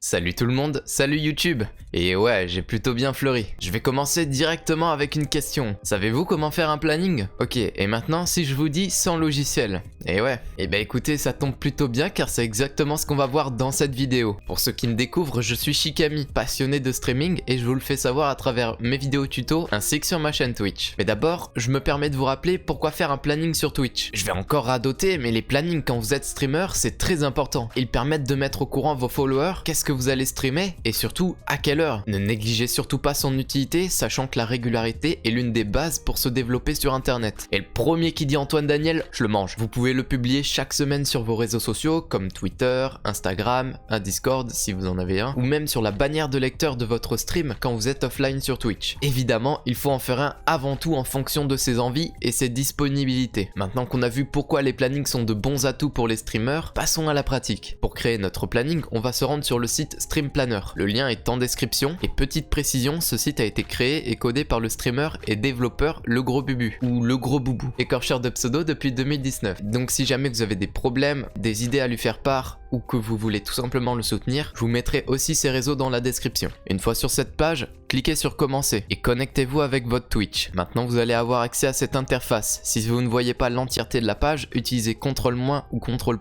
Salut tout le monde, salut YouTube. Et ouais, j'ai plutôt bien fleuri. Je vais commencer directement avec une question. Savez-vous comment faire un planning? Ok, et maintenant si je vous dis sans logiciel? Et ouais, et bah écoutez, ça tombe plutôt bien car c'est exactement ce qu'on va voir dans cette vidéo. Pour ceux qui me découvrent, je suis Shikami, passionné de streaming et je vous le fais savoir à travers mes vidéos tuto ainsi que sur ma chaîne Twitch. Mais d'abord, je me permets de vous rappeler pourquoi faire un planning sur Twitch. Je vais encore radoter, mais les plannings quand vous êtes streamer, c'est très important. Ils permettent de mettre au courant vos followers, qu'est-ce que vous allez streamer et surtout à quelle heure. Ne négligez surtout pas son utilité, sachant que la régularité est l'une des bases pour se développer sur internet. Et le premier qui dit Antoine Daniel, je le mange. Vous pouvez le publier chaque semaine sur vos réseaux sociaux comme Twitter, Instagram, un Discord si vous en avez un, ou même sur la bannière de lecteur de votre stream quand vous êtes offline sur Twitch. Évidemment, il faut en faire un avant tout en fonction de ses envies et ses disponibilités. Maintenant qu'on a vu pourquoi les plannings sont de bons atouts pour les streamers, passons à la pratique. Pour créer notre planning, on va se rendre sur le site Stream Planner. Le lien est en description et petite précision, ce site a été créé et codé par le streamer et développeur Le Gros Bubu ou Le Gros Boubou, écorcheur de pseudo depuis 2019. Donc si jamais vous avez des problèmes, des idées à lui faire part ou que vous voulez tout simplement le soutenir, je vous mettrai aussi ses réseaux dans la description. Une fois sur cette page, cliquez sur commencer et connectez-vous avec votre Twitch. Maintenant vous allez avoir accès à cette interface. Si vous ne voyez pas l'entièreté de la page, utilisez CTRL- ou CTRL+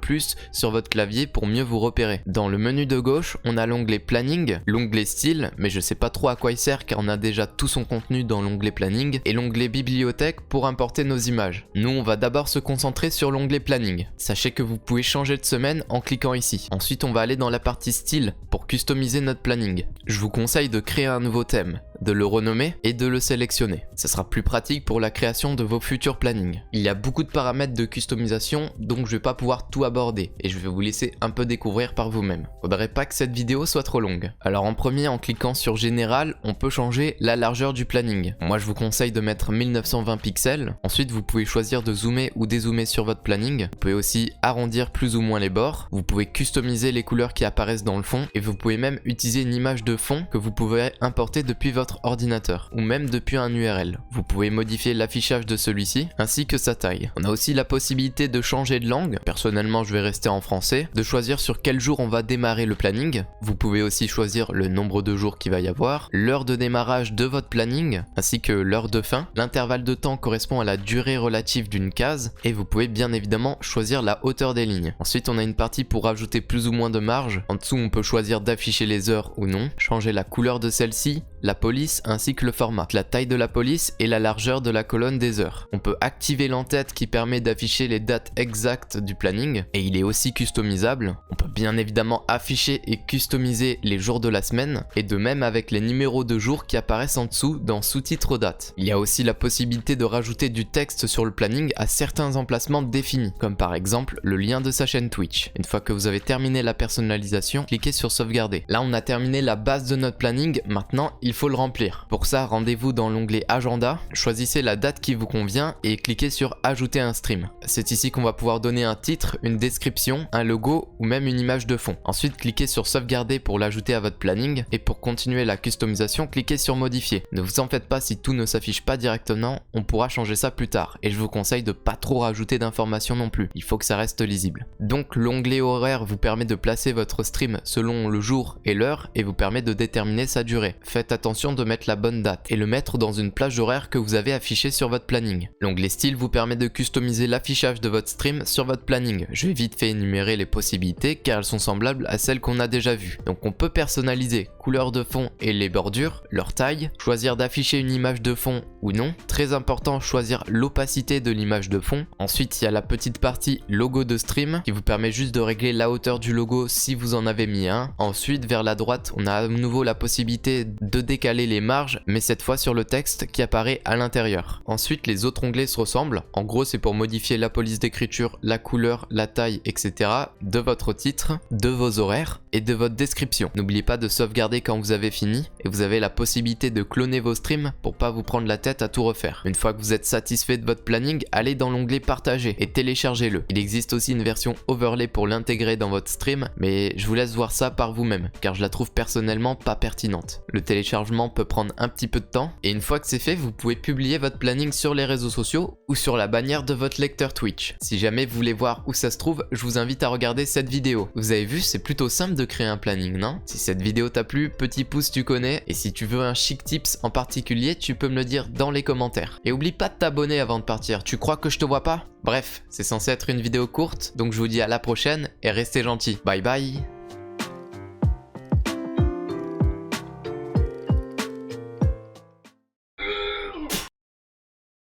sur votre clavier pour mieux vous repérer. Dans le menu de gauche, on a l'onglet planning, l'onglet style, mais je sais pas trop à quoi il sert car on a déjà tout son contenu dans l'onglet planning, et l'onglet bibliothèque pour importer nos images. Nous on va d'abord se concentrer sur l'onglet planning. Sachez que vous pouvez changer de semaine en cliquant ici. Ensuite on va aller dans la partie style pour customiser notre planning. Je vous conseille de créer un nouveau thème, de le renommer et de le sélectionner. Ça sera plus pratique pour la création de vos futurs plannings. Il y a beaucoup de paramètres de customisation donc je vais pas pouvoir tout aborder et je vais vous laisser un peu découvrir par vous-même. Faudrait pas que cette vidéo soit trop longue. Alors en premier, en cliquant sur général, on peut changer la largeur du planning. Moi je vous conseille de mettre 1920 pixels. Ensuite vous pouvez choisir de zoomer ou dézoomer sur votre planning. Vous pouvez aussi arrondir plus ou moins les bords. Vous pouvez customiser les couleurs qui apparaissent dans le fond et vous pouvez même utiliser une image de fond que vous pouvez importer depuis votre ordinateur ou même depuis un URL. Vous pouvez modifier l'affichage de celui-ci ainsi que sa taille. On a aussi la possibilité de changer de langue. Personnellement je vais rester en français. De choisir sur quel jour on va démarrer le planning. Vous pouvez aussi choisir le nombre de jours qu'il va y avoir, l'heure de démarrage de votre planning ainsi que l'heure de fin. L'intervalle de temps correspond à la durée relative d'une case et vous pouvez bien évidemment choisir la hauteur des lignes. Ensuite on a une partie pour rajouter plus ou moins de marge. En dessous on peut choisir d'afficher les heures ou non, changer la couleur de celle-ci, la police ainsi que le format, la taille de la police et la largeur de la colonne des heures. On peut activer l'entête qui permet d'afficher les dates exactes du planning et il est aussi customisable. On peut bien évidemment afficher et customiser les jours de la semaine et de même avec les numéros de jours qui apparaissent en dessous dans sous-titres date. Il y a aussi la possibilité de rajouter du texte sur le planning à certains emplacements définis, comme par exemple le lien de sa chaîne Twitch. Une fois que vous avez terminé la personnalisation, cliquez sur sauvegarder. Là on a terminé la base de notre planning, maintenant il faut le remplir. Pour ça, rendez-vous dans l'onglet agenda, choisissez la date qui vous convient et cliquez sur ajouter un stream. C'est ici qu'on va pouvoir donner un titre, une description, un logo ou même une image de fond. Ensuite, cliquez sur sauvegarder pour l'ajouter à votre planning et pour continuer la customisation, cliquez sur modifier. Ne vous en faites pas si tout ne s'affiche pas directement, on pourra changer ça plus tard et je vous conseille de pas trop rajouter d'informations non plus. Il faut que ça reste lisible. Donc l'onglet horaire vous permet de placer votre stream selon le jour et l'heure et vous permet de déterminer sa durée. Faites attention de mettre la bonne date et le mettre dans une plage horaire que vous avez affichée sur votre planning. L'onglet style vous permet de customiser l'affichage de votre stream sur votre planning. Je vais vite fait énumérer les possibilités car elles sont semblables à celles qu'on a déjà vues. Donc on peut personnaliser couleur de fond et les bordures, leur taille, choisir d'afficher une image de fond ou non. Très important, choisir l'opacité de l'image de fond. Ensuite il y a la petite partie logo de stream qui vous permet juste de régler la hauteur du logo si vous en avez mis un. Ensuite vers la droite on a à nouveau la possibilité de décaler les marges mais cette fois sur le texte qui apparaît à l'intérieur. Ensuite les autres onglets se ressemblent. En gros c'est pour modifier la police d'écriture, la couleur, la taille etc. de votre titre, de vos horaires et de votre description. N'oubliez pas de sauvegarder quand vous avez fini et vous avez la possibilité de cloner vos streams pour pas vous prendre la tête à tout refaire. Une fois que vous êtes satisfait de votre planning, allez dans l'onglet partager et téléchargez-le. Il existe aussi une version overlay pour l'intégrer dans votre stream mais je vous laisse voir ça par vous-même car je la trouve personnellement pas pertinente. Le téléchargement peut prendre un petit peu de temps. Et une fois que c'est fait, vous pouvez publier votre planning sur les réseaux sociaux ou sur la bannière de votre lecteur Twitch. Si jamais vous voulez voir où ça se trouve, je vous invite à regarder cette vidéo. Vous avez vu, c'est plutôt simple de créer un planning, non? Si cette vidéo t'a plu, petit pouce tu connais. Et si tu veux un chic tips en particulier, tu peux me le dire dans les commentaires. Et oublie pas de t'abonner avant de partir. Tu crois que je te vois pas? Bref, c'est censé être une vidéo courte, donc je vous dis à la prochaine et restez gentils. Bye bye!